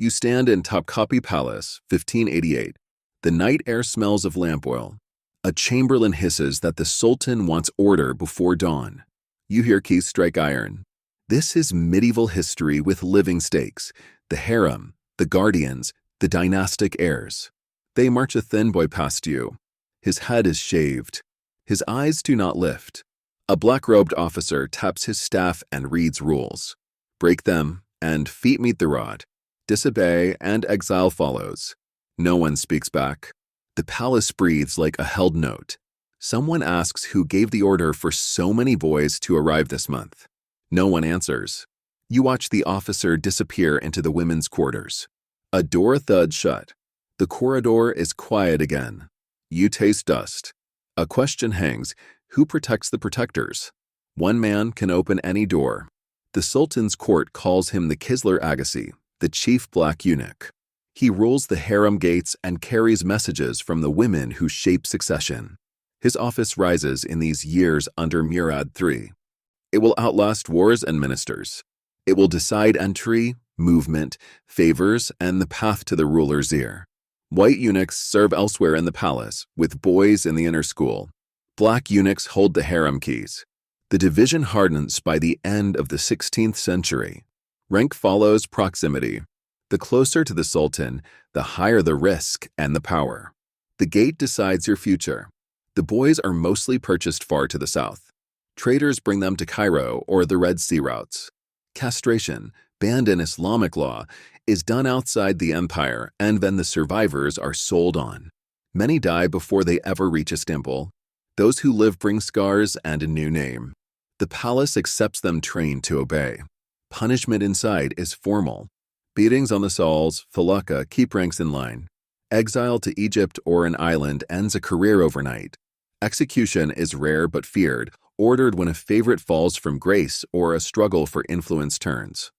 You stand in Topkapi Palace, 1588. The night air smells of lamp oil. A chamberlain hisses that the Sultan wants order before dawn. You hear keys strike iron. This is medieval history with living stakes. The harem, the guardians, the dynastic heirs. They march a thin boy past you. His head is shaved. His eyes do not lift. A black-robed officer taps his staff and reads rules. Break them, and feet meet the rod. Disobey, and exile follows. No one speaks back. The palace breathes like a held note. Someone asks who gave the order for so many boys to arrive this month. No one answers. You watch the officer disappear into the women's quarters. A door thuds shut. The corridor is quiet again. You taste dust. A question hangs. Who protects the protectors? One man can open any door. The Sultan's court calls him the Kisler Agassi, the chief black eunuch. He rules the harem gates and carries messages from the women who shape succession. His office rises in these years under Murad III. It will outlast wars and ministers. It will decide entry, movement, favors, and the path to the ruler's ear. White eunuchs serve elsewhere in the palace, with boys in the inner school. Black eunuchs hold the harem keys. The division hardens by the end of the 16th century. Rank follows proximity. The closer to the Sultan, the higher the risk and the power. The gate decides your future. The boys are mostly purchased far to the south. Traders bring them to Cairo or the Red Sea routes. Castration, banned in Islamic law, is done outside the empire, and then the survivors are sold on. Many die before they ever reach Istanbul. Those who live bring scars and a new name. The palace accepts them trained to obey. Punishment inside is formal. Beatings on the stalls, falaka, keep ranks in line. Exile to Egypt or an island ends a career overnight. Execution is rare but feared, ordered when a favorite falls from grace or a struggle for influence turns.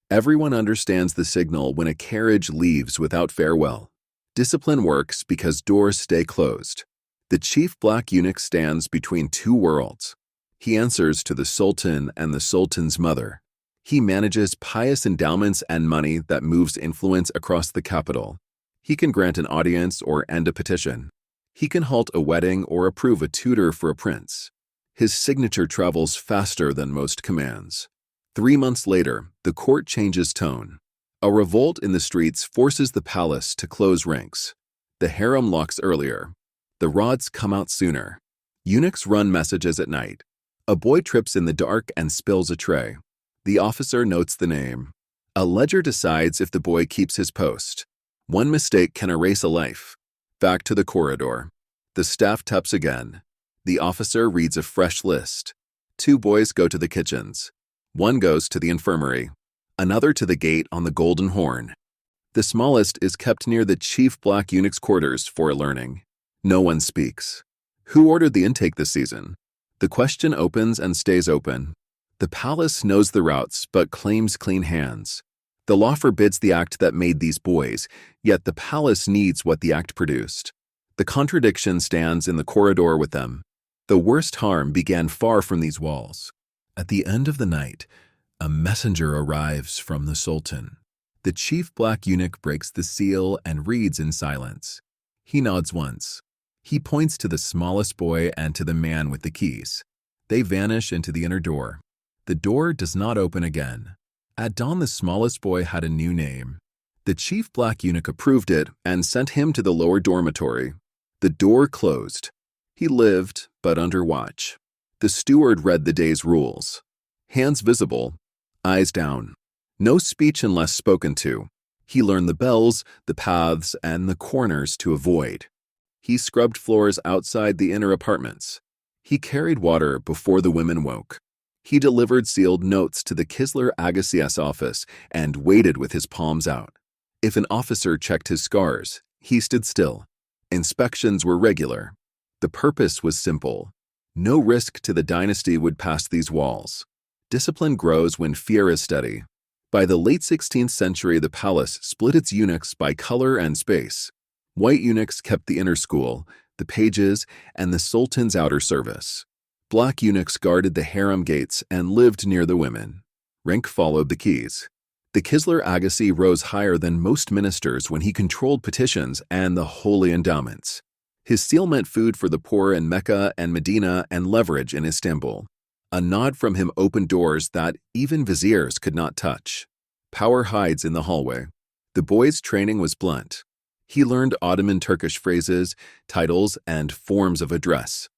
Everyone understands the signal when a carriage leaves without farewell. Discipline works because doors stay closed. The chief black eunuch stands between two worlds. He answers to the Sultan and the Sultan's mother. He manages pious endowments and money that moves influence across the capital. He can grant an audience or end a petition. He can halt a wedding or approve a tutor for a prince. His signature travels faster than most commands. 3 months later, the court changes tone. A revolt in the streets forces the palace to close ranks. The harem locks earlier. The rods come out sooner. Eunuchs run messages at night. A boy trips in the dark and spills a tray. The officer notes the name. A ledger decides if the boy keeps his post. One mistake can erase a life. Back to the corridor. The staff taps again. The officer reads a fresh list. 2 boys go to the kitchens. One goes to the infirmary. Another to the gate on the Golden Horn. The smallest is kept near the chief black eunuch's quarters for learning. No one speaks. Who ordered the intake this season? The question opens and stays open. The palace knows the routes but claims clean hands. The law forbids the act that made these boys, yet the palace needs what the act produced. The contradiction stands in the corridor with them. The worst harm began far from these walls. At the end of the night, a messenger arrives from the Sultan. The chief black eunuch breaks the seal and reads in silence. He nods once. He points to the smallest boy and to the man with the keys. They vanish into the inner door. The door does not open again. At dawn, the smallest boy had a new name. The chief black eunuch approved it and sent him to the lower dormitory. The door closed. He lived, but under watch. The steward read the day's rules. Hands visible, eyes down. No speech unless spoken to. He learned the bells, the paths, and the corners to avoid. He scrubbed floors outside the inner apartments. He carried water before the women woke. He delivered sealed notes to the Kisler Agassi's office and waited with his palms out. If an officer checked his scars, he stood still. Inspections were regular. The purpose was simple. No risk to the dynasty would pass these walls. Discipline grows when fear is steady. By the late 16th century, the palace split its eunuchs by color and space. White eunuchs kept the inner school, the pages, and the Sultan's outer service. Black eunuchs guarded the harem gates and lived near the women. Rank followed the keys. The Kisler Agassi rose higher than most ministers when he controlled petitions and the holy endowments. His seal meant food for the poor in Mecca and Medina and leverage in Istanbul. A nod from him opened doors that even viziers could not touch. Power hides in the hallway. The boy's training was blunt. He learned Ottoman Turkish phrases, titles, and forms of address.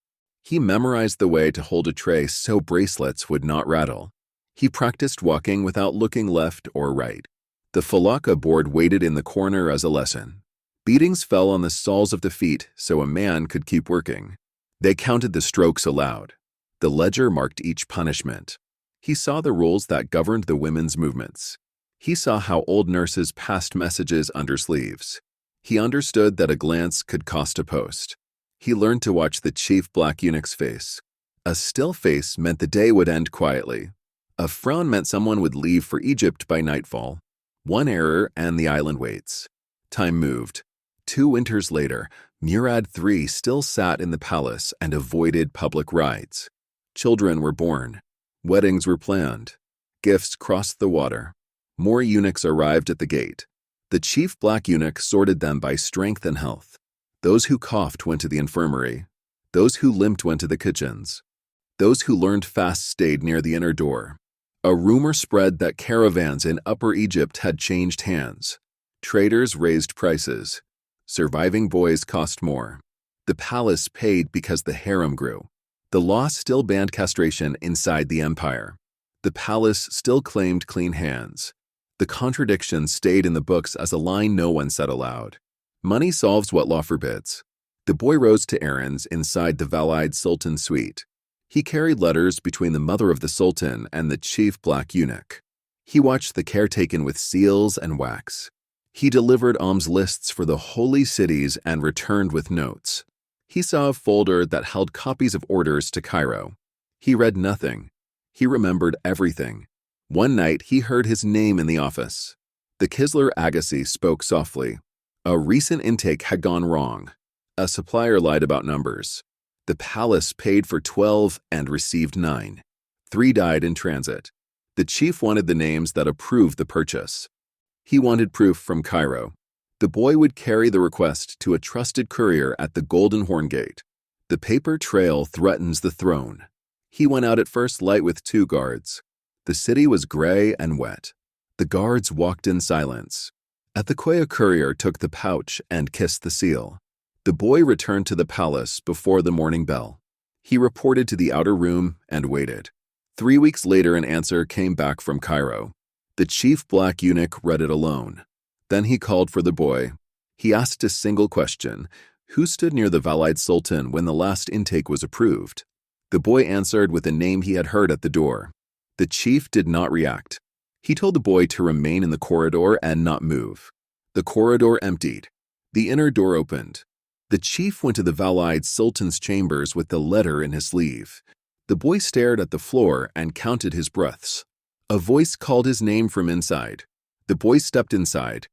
He memorized the way to hold a tray so bracelets would not rattle. He practiced walking without looking left or right. The falaka board waited in the corner as a lesson. Beatings fell on the soles of the feet so a man could keep working. They counted the strokes aloud. The ledger marked each punishment. He saw the rules that governed the women's movements. He saw how old nurses passed messages under sleeves. He understood that a glance could cost a post. He learned to watch the chief black eunuch's face. A still face meant the day would end quietly. A frown meant someone would leave for Egypt by nightfall. One error and the island waits. Time moved. 2 winters later, Murad III still sat in the palace and avoided public rides. Children were born. Weddings were planned. Gifts crossed the water. More eunuchs arrived at the gate. The chief black eunuch sorted them by strength and health. Those who coughed went to the infirmary. Those who limped went to the kitchens. Those who learned fast stayed near the inner door. A rumor spread that caravans in Upper Egypt had changed hands. Traders raised prices. Surviving boys cost more. The palace paid because the harem grew. The law still banned castration inside the empire. The palace still claimed clean hands. The contradiction stayed in the books as a line no one said aloud. Money solves what law forbids. The boy rose to errands inside the Valide Sultan's suite. He carried letters between the mother of the Sultan and the chief black eunuch. He watched the care taken with seals and wax. He delivered alms lists for the holy cities and returned with notes. He saw a folder that held copies of orders to Cairo. He read nothing. He remembered everything. One night, he heard his name in the office. The Kisler Agassi spoke softly. A recent intake had gone wrong. A supplier lied about numbers. The palace paid for 12 and received 9. 3 died in transit. The chief wanted the names that approved the purchase. He wanted proof from Cairo. The boy would carry the request to a trusted courier at the Golden Horn Gate. The paper trail threatens the throne. He went out at first light with 2 guards. The city was gray and wet. The guards walked in silence. At the Koya courier took the pouch and kissed the seal. The boy returned to the palace before the morning bell. He reported to the outer room and waited. 3 weeks later, an answer came back from Cairo. The chief black eunuch read it alone. Then he called for the boy. He asked a single question: who stood near the Valide Sultan when the last intake was approved? The boy answered with a name he had heard at the door. The chief did not react. He told the boy to remain in the corridor and not move. The corridor emptied. The inner door opened. The chief went to the Valide Sultan's chambers with the letter in his sleeve. The boy stared at the floor and counted his breaths. A voice called his name from inside. The boy stepped inside.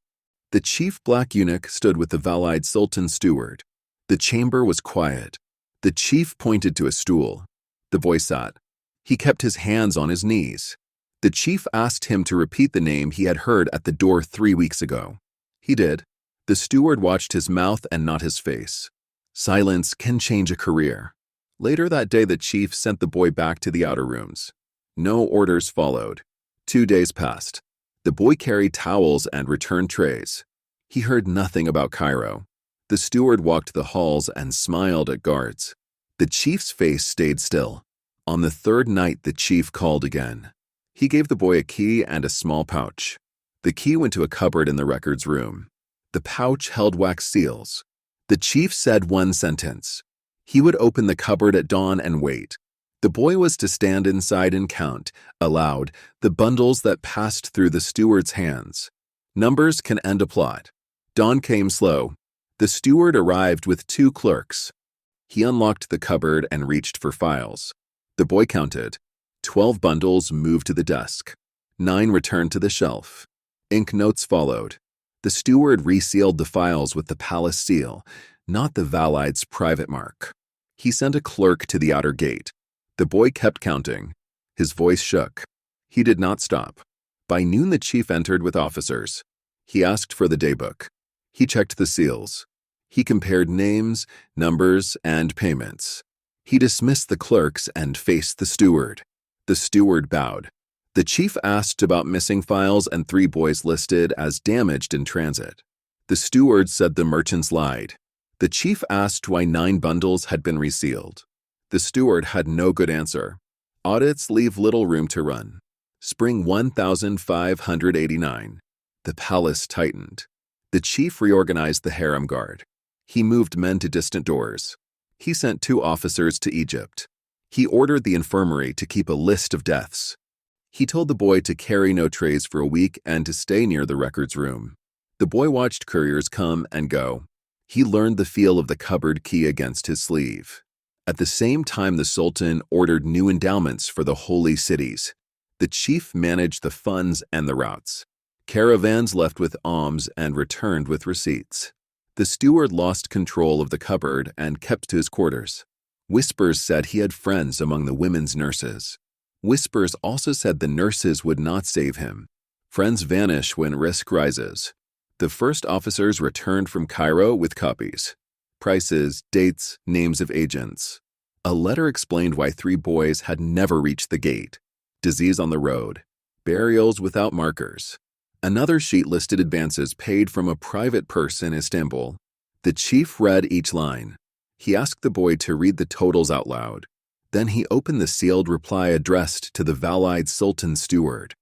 The chief black eunuch stood with the Valide Sultan's steward. The chamber was quiet. The chief pointed to a stool. The boy sat. He kept his hands on his knees. The chief asked him to repeat the name he had heard at the door 3 weeks ago. He did. The steward watched his mouth and not his face. Silence can change a career. Later that day, the chief sent the boy back to the outer rooms. No orders followed. 2 days passed. The boy carried towels and returned trays. He heard nothing about Cairo. The steward walked the halls and smiled at guards. The chief's face stayed still. On the 3rd night, the chief called again. He gave the boy a key and a small pouch. The key went to a cupboard in the records room. The pouch held wax seals. The chief said one sentence. He would open the cupboard at dawn and wait. The boy was to stand inside and count, aloud, the bundles that passed through the steward's hands. Numbers can end a plot. Dawn came slow. The steward arrived with 2 clerks. He unlocked the cupboard and reached for files. The boy counted. 12 bundles moved to the desk. 9 returned to the shelf. Ink notes followed. The steward resealed the files with the palace seal, not the Valide's private mark. He sent a clerk to the outer gate. The boy kept counting. His voice shook. He did not stop. By noon, the chief entered with officers. He asked for the daybook. He checked the seals. He compared names, numbers, and payments. He dismissed the clerks and faced the steward. The steward bowed. The chief asked about missing files and 3 boys listed as damaged in transit. The steward said the merchants lied. The chief asked why 9 bundles had been resealed. The steward had no good answer. Audits leave little room to run. Spring 1589. The palace tightened. The chief reorganized the harem guard. He moved men to distant doors. He sent 2 officers to Egypt. He ordered the infirmary to keep a list of deaths. He told the boy to carry no trays for a week and to stay near the records room. The boy watched couriers come and go. He learned the feel of the cupboard key against his sleeve. At the same time, the Sultan ordered new endowments for the holy cities. The chief managed the funds and the routes. Caravans left with alms and returned with receipts. The steward lost control of the cupboard and kept to his quarters. Whispers said he had friends among the women's nurses. Whispers also said the nurses would not save him. Friends vanish when risk rises. The first officers returned from Cairo with copies. Prices, dates, names of agents. A letter explained why 3 boys had never reached the gate. Disease on the road. Burials without markers. Another sheet listed advances paid from a private purse in Istanbul. The chief read each line. He asked the boy to read the totals out loud. Then he opened the sealed reply addressed to the Valide Sultan steward.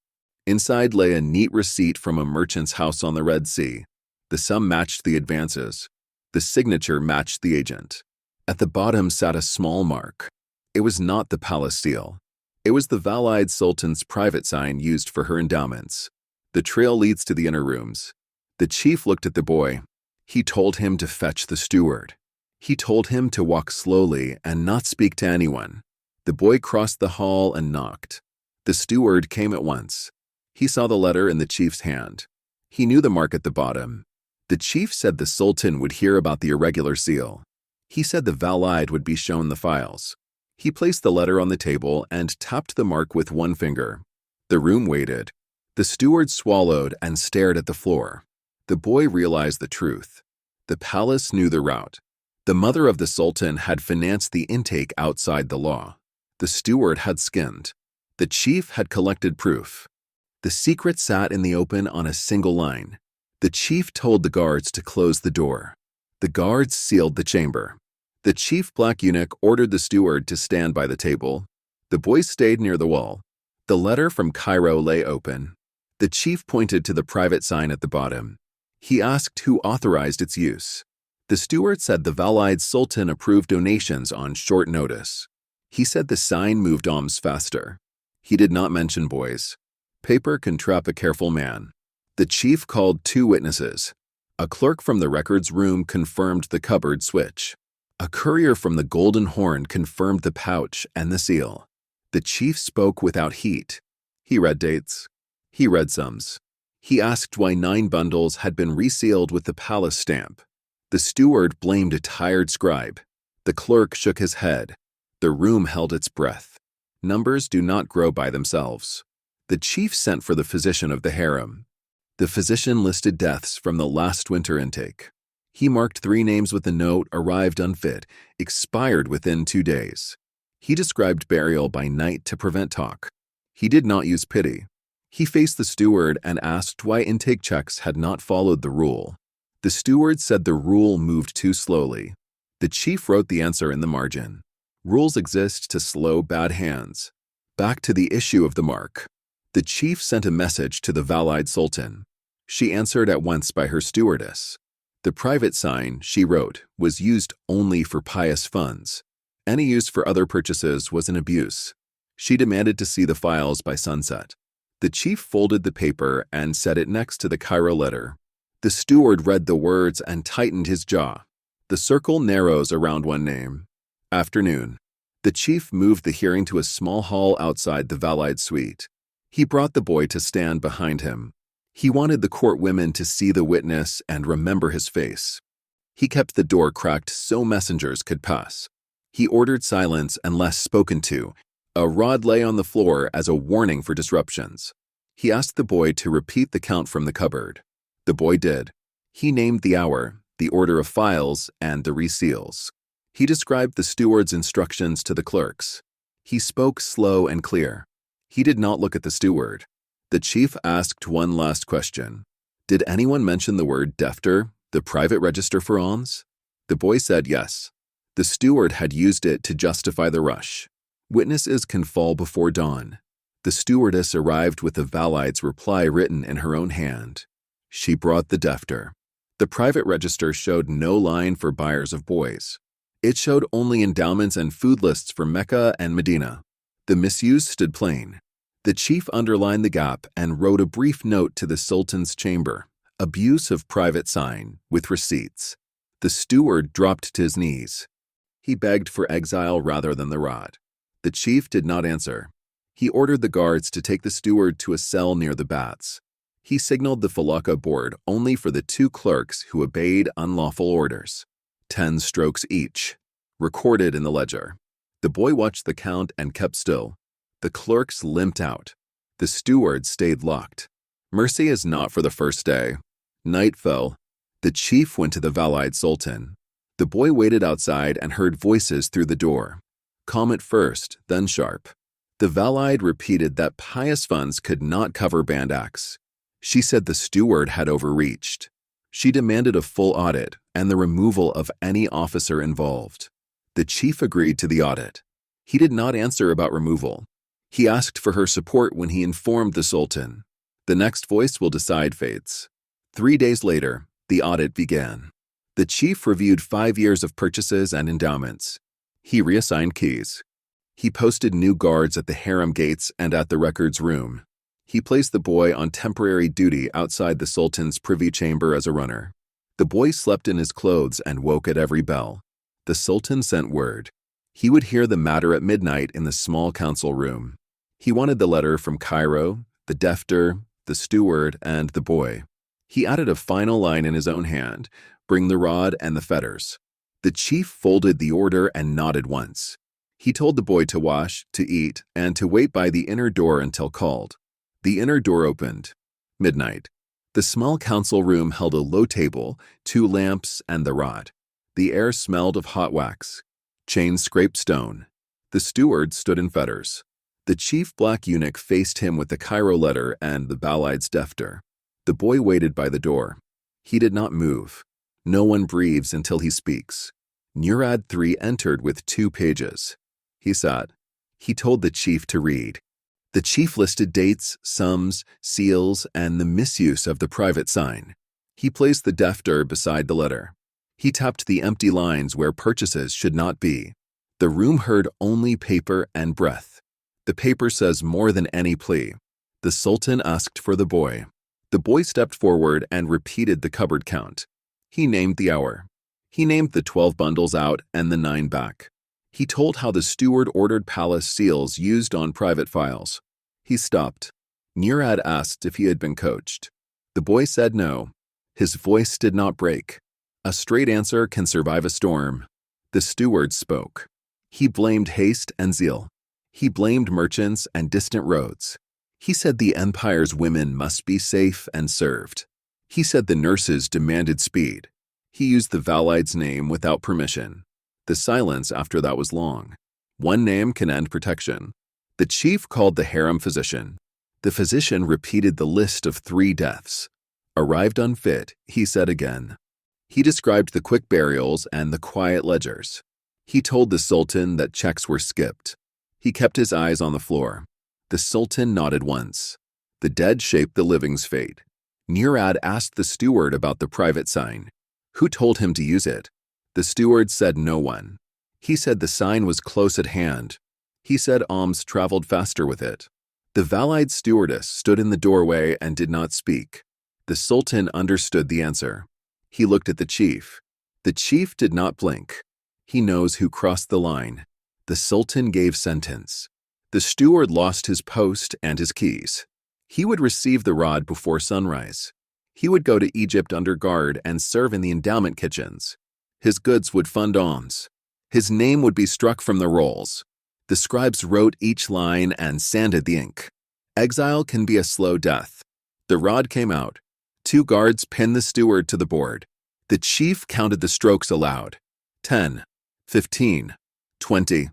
Inside lay a neat receipt from a merchant's house on the Red Sea. The sum matched the advances. The signature matched the agent. At the bottom sat a small mark. It was not the palace seal. It was the Valide Sultan's private sign used for her endowments. The trail leads to the inner rooms. The chief looked at the boy. He told him to fetch the steward. He told him to walk slowly and not speak to anyone. The boy crossed the hall and knocked. The steward came at once. He saw the letter in the chief's hand. He knew the mark at the bottom. The chief said the Sultan would hear about the irregular seal. He said the Valide would be shown the files. He placed the letter on the table and tapped the mark with one finger. The room waited. The steward swallowed and stared at the floor. The boy realized the truth. The palace knew the route. The mother of the Sultan had financed the intake outside the law. The steward had skimmed. The chief had collected proof. The secret sat in the open on a single line. The chief told the guards to close the door. The guards sealed the chamber. The chief black eunuch ordered the steward to stand by the table. The boy stayed near the wall. The letter from Cairo lay open. The chief pointed to the private sign at the bottom. He asked who authorized its use. The steward said the Valide Sultan approved donations on short notice. He said the sign moved alms faster. He did not mention boys. Paper can trap a careful man. The chief called 2 witnesses. A clerk from the records room confirmed the cupboard switch. A courier from the Golden Horn confirmed the pouch and the seal. The chief spoke without heat. He read dates. He read sums. He asked why 9 bundles had been resealed with the palace stamp. The steward blamed a tired scribe. The clerk shook his head. The room held its breath. Numbers do not grow by themselves. The chief sent for the physician of the harem. The physician listed deaths from the last winter intake. He marked 3 names with a note, arrived unfit, expired within 2 days. He described burial by night to prevent talk. He did not use pity. He faced the steward and asked why intake checks had not followed the rule. The steward said the rule moved too slowly. The chief wrote the answer in the margin. Rules exist to slow bad hands. Back to the issue of the mark. The chief sent a message to the Valide Sultan. She answered at once by her stewardess. The private sign, she wrote, was used only for pious funds. Any use for other purchases was an abuse. She demanded to see the files by sunset. The chief folded the paper and set it next to the Cairo letter. The steward read the words and tightened his jaw. The circle narrows around one name. Afternoon. The chief moved the hearing to a small hall outside the Valide suite. He brought the boy to stand behind him. He wanted the court women to see the witness and remember his face. He kept the door cracked so messengers could pass. He ordered silence unless spoken to. A rod lay on the floor as a warning for disruptions. He asked the boy to repeat the count from the cupboard. The boy did. He named the hour, the order of files, and the reseals. He described the steward's instructions to the clerks. He spoke slow and clear. He did not look at the steward. The chief asked one last question. Did anyone mention the word defter, the private register for alms? The boy said yes. The steward had used it to justify the rush. Witnesses can fall before dawn. The stewardess arrived with the valide's reply written in her own hand. She brought the defter. The private register showed no line for buyers of boys. It showed only endowments and food lists for Mecca and Medina. The misuse stood plain. The chief underlined the gap and wrote a brief note to the Sultan's chamber, abuse of private sign, with receipts. The steward dropped to his knees. He begged for exile rather than the rod. The chief did not answer. He ordered the guards to take the steward to a cell near the baths. He signaled the falaka board only for the 2 clerks who obeyed unlawful orders. 10 strokes each, recorded in the ledger. The boy watched the count and kept still. The clerks limped out. The steward stayed locked. Mercy is not for the first day. Night fell. The chief went to the valide sultan. The boy waited outside and heard voices through the door. Calm at first, then sharp. The valide repeated that pious funds could not cover band acts. She said the steward had overreached. She demanded a full audit and the removal of any officer involved. The chief agreed to the audit. He did not answer about removal. He asked for her support when he informed the sultan. The next voice will decide fates. 3 days later, the audit began. The chief reviewed 5 years of purchases and endowments. He reassigned keys. He posted new guards at the harem gates and at the records room. He placed the boy on temporary duty outside the sultan's privy chamber as a runner. The boy slept in his clothes and woke at every bell. The sultan sent word. He would hear the matter at midnight in the small council room. He wanted the letter from Cairo, the defter, the steward, and the boy. He added a final line in his own hand, bring the rod and the fetters. The chief folded the order and nodded once. He told the boy to wash, to eat, and to wait by the inner door until called. The inner door opened. Midnight. The small council room held a low table, 2 lamps, and the rod. The air smelled of hot wax. Chains scraped stone. The steward stood in fetters. The chief black eunuch faced him with the Cairo letter and the valide's defter. The boy waited by the door. He did not move. No one breathes until he speaks. Murad III entered with 2 pages. He sat. He told the chief to read. The chief listed dates, sums, seals, and the misuse of the private sign. He placed the defter beside the letter. He tapped the empty lines where purchases should not be. The room heard only paper and breath. The paper says more than any plea. The sultan asked for the boy. The boy stepped forward and repeated the cupboard count. He named the hour. He named the 12 bundles out and the 9 back. He told how the steward ordered palace seals used on private files. He stopped. Murad asked if he had been coached. The boy said no. His voice did not break. A straight answer can survive a storm. The steward spoke. He blamed haste and zeal. He blamed merchants and distant roads. He said the empire's women must be safe and served. He said the nurses demanded speed. He used the valide's name without permission. The silence after that was long. One name can end protection. The chief called the harem physician. The physician repeated the list of 3 deaths. Arrived unfit, he said again. He described the quick burials and the quiet ledgers. He told the sultan that checks were skipped. He kept his eyes on the floor. The sultan nodded once. The dead shaped the living's fate. Murad asked the steward about the private sign. Who told him to use it? The steward said no one. He said the sign was close at hand. He said alms traveled faster with it. The valide stewardess stood in the doorway and did not speak. The sultan understood the answer. He looked at the chief. The chief did not blink. He knows who crossed the line. The sultan gave sentence. The steward lost his post and his keys. He would receive the rod before sunrise. He would go to Egypt under guard and serve in the endowment kitchens. His goods would fund alms. His name would be struck from the rolls. The scribes wrote each line and sanded the ink. Exile can be a slow death. The rod came out. 2 guards pinned the steward to the board. The chief counted the strokes aloud. 10, 15, 20.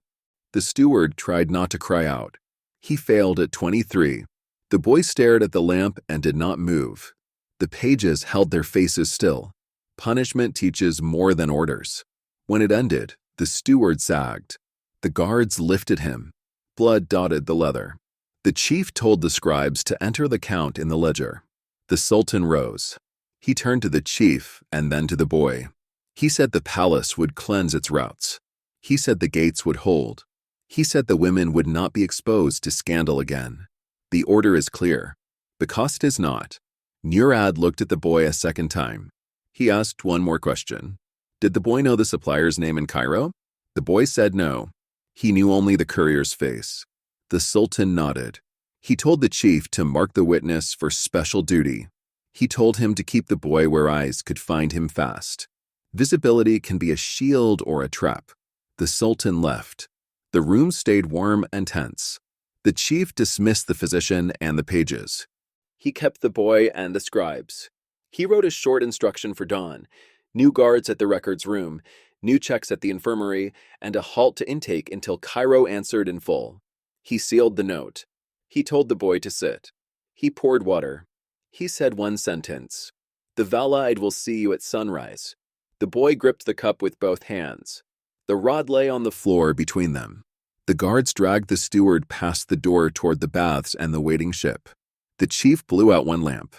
The steward tried not to cry out. He failed at 23. The boy stared at the lamp and did not move. The pages held their faces still. Punishment teaches more than orders. When it ended, the steward sagged. The guards lifted him. Blood dotted the leather. The chief told the scribes to enter the count in the ledger. The Sultan rose. He turned to the chief and then to the boy. He said the palace would cleanse its routes. He said the gates would hold. He said the women would not be exposed to scandal again. The order is clear. The cost is not. Murad looked at the boy a second time. He asked one more question. Did the boy know the supplier's name in Cairo? The boy said no. He knew only the courier's face. The Sultan nodded. He told the chief to mark the witness for special duty. He told him to keep the boy where eyes could find him fast. Visibility can be a shield or a trap. The Sultan left. The room stayed warm and tense. The chief dismissed the physician and the pages. He kept the boy and the scribes. He wrote a short instruction for dawn, new guards at the records room, new checks at the infirmary, and a halt to intake until Cairo answered in full. He sealed the note. He told the boy to sit. He poured water. He said one sentence. The Valide will see you at sunrise. The boy gripped the cup with both hands. The rod lay on the floor between them. The guards dragged the steward past the door toward the baths and the waiting ship. The chief blew out one lamp.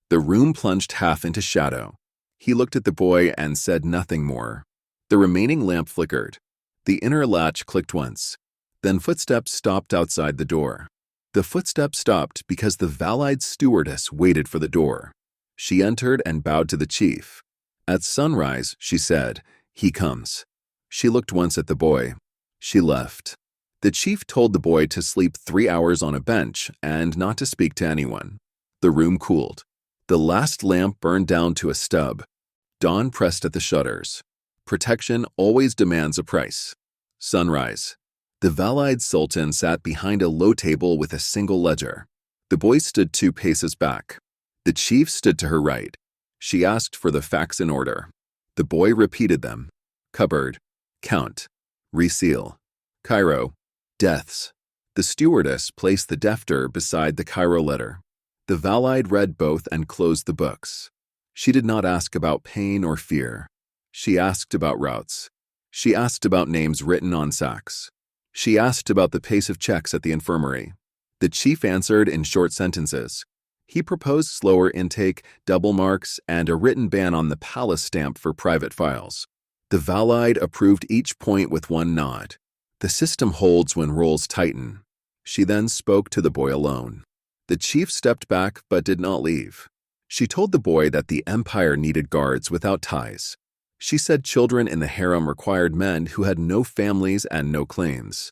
The room plunged half into shadow. He looked at the boy and said nothing more. The remaining lamp flickered. The inner latch clicked once. Then footsteps stopped outside the door. The footsteps stopped because the Valide stewardess waited for the door. She entered and bowed to the chief. At sunrise, she said, "He comes." She looked once at the boy. She left. The chief told the boy to sleep 3 hours on a bench and not to speak to anyone. The room cooled. The last lamp burned down to a stub. Dawn pressed at the shutters. Protection always demands a price. Sunrise. The Valide Sultan sat behind a low table with a single ledger. The boy stood 2 paces back. The chief stood to her right. She asked for the facts in order. The boy repeated them. Cupboard. Count. Reseal. Cairo. Deaths. The stewardess placed the defter beside the Cairo letter. The Valide read both and closed the books. She did not ask about pain or fear. She asked about routes. She asked about names written on sacks. She asked about the pace of checks at the infirmary. The chief answered in short sentences. He proposed slower intake, double marks, and a written ban on the palace stamp for private files. The Valide approved each point with one nod. The system holds when roles tighten. She then spoke to the boy alone. The chief stepped back but did not leave. She told the boy that the empire needed guards without ties. She said children in the harem required men who had no families and no claims.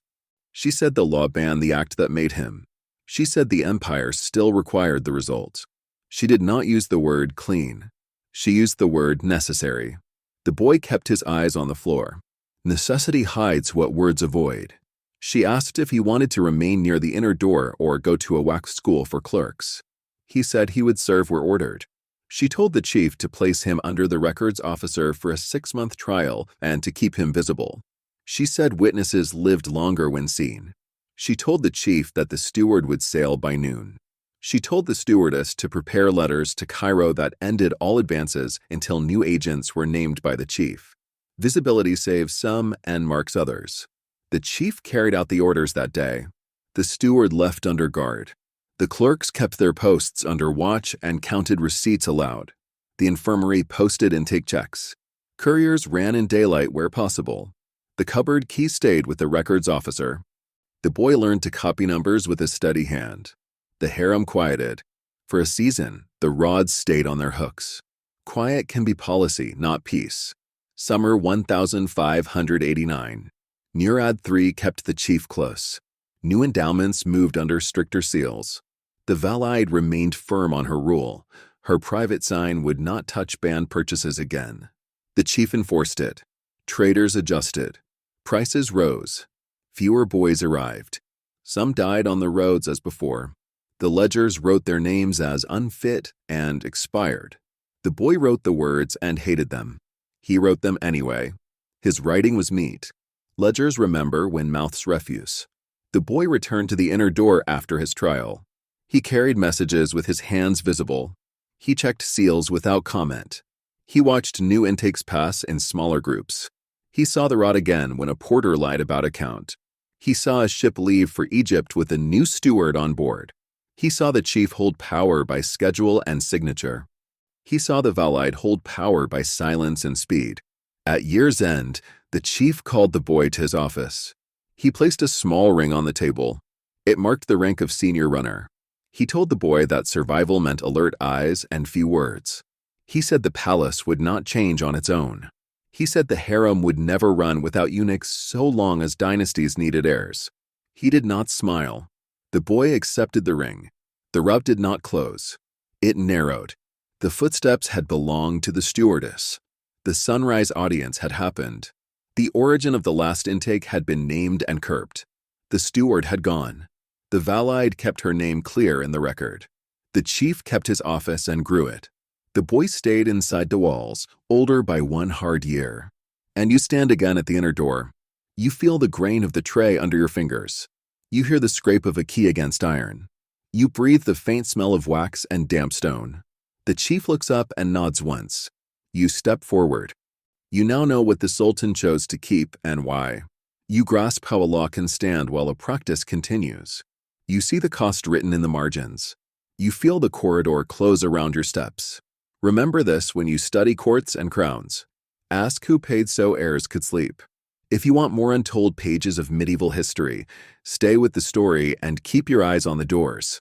She said the law banned the act that made him. She said the empire still required the result. She did not use the word clean. She used the word necessary. The boy kept his eyes on the floor. Necessity hides what words avoid. She asked if he wanted to remain near the inner door or go to a wax school for clerks. He said he would serve where ordered. She told the chief to place him under the records officer for a 6-month trial and to keep him visible. She said witnesses lived longer when seen. She told the chief that the steward would sail by noon. She told the stewardess to prepare letters to Cairo that ended all advances until new agents were named by the chief. Visibility saves some and marks others. The chief carried out the orders that day. The steward left under guard. The clerks kept their posts under watch and counted receipts aloud. The infirmary posted intake checks. Couriers ran in daylight where possible. The cupboard key stayed with the records officer. The boy learned to copy numbers with a steady hand. The harem quieted. For a season, the rods stayed on their hooks. Quiet can be policy, not peace. Summer 1589. Murad III kept the chief close. New endowments moved under stricter seals. The Valide remained firm on her rule. Her private sign would not touch banned purchases again. The chief enforced it. Traders adjusted. Prices rose. Fewer boys arrived. Some died on the roads as before. The ledgers wrote their names as unfit and expired. The boy wrote the words and hated them. He wrote them anyway. His writing was meat. Ledgers remember when mouths refuse. The boy returned to the inner door after his trial. He carried messages with his hands visible. He checked seals without comment. He watched new intakes pass in smaller groups. He saw the rod again when a porter lied about a count. He saw a ship leave for Egypt with a new steward on board. He saw the chief hold power by schedule and signature. He saw the Valide hold power by silence and speed. At year's end, the chief called the boy to his office. He placed a small ring on the table. It marked the rank of senior runner. He told the boy that survival meant alert eyes and few words. He said the palace would not change on its own. He said the harem would never run without eunuchs so long as dynasties needed heirs. He did not smile. The boy accepted the ring. The rub did not close. It narrowed. The footsteps had belonged to the stewardess. The sunrise audience had happened. The origin of the last intake had been named and curbed. The steward had gone. The Valide kept her name clear in the record. The chief kept his office and grew it. The boy stayed inside the walls, older by 1 hard year. And you stand again at the inner door. You feel the grain of the tray under your fingers. You hear the scrape of a key against iron. You breathe the faint smell of wax and damp stone. The chief looks up and nods once. You step forward. You now know what the Sultan chose to keep and why. You grasp how a law can stand while a practice continues. You see the cost written in the margins. You feel the corridor close around your steps. Remember this when you study courts and crowns. Ask who paid so heirs could sleep. If you want more untold pages of medieval history, stay with the story and keep your eyes on the doors.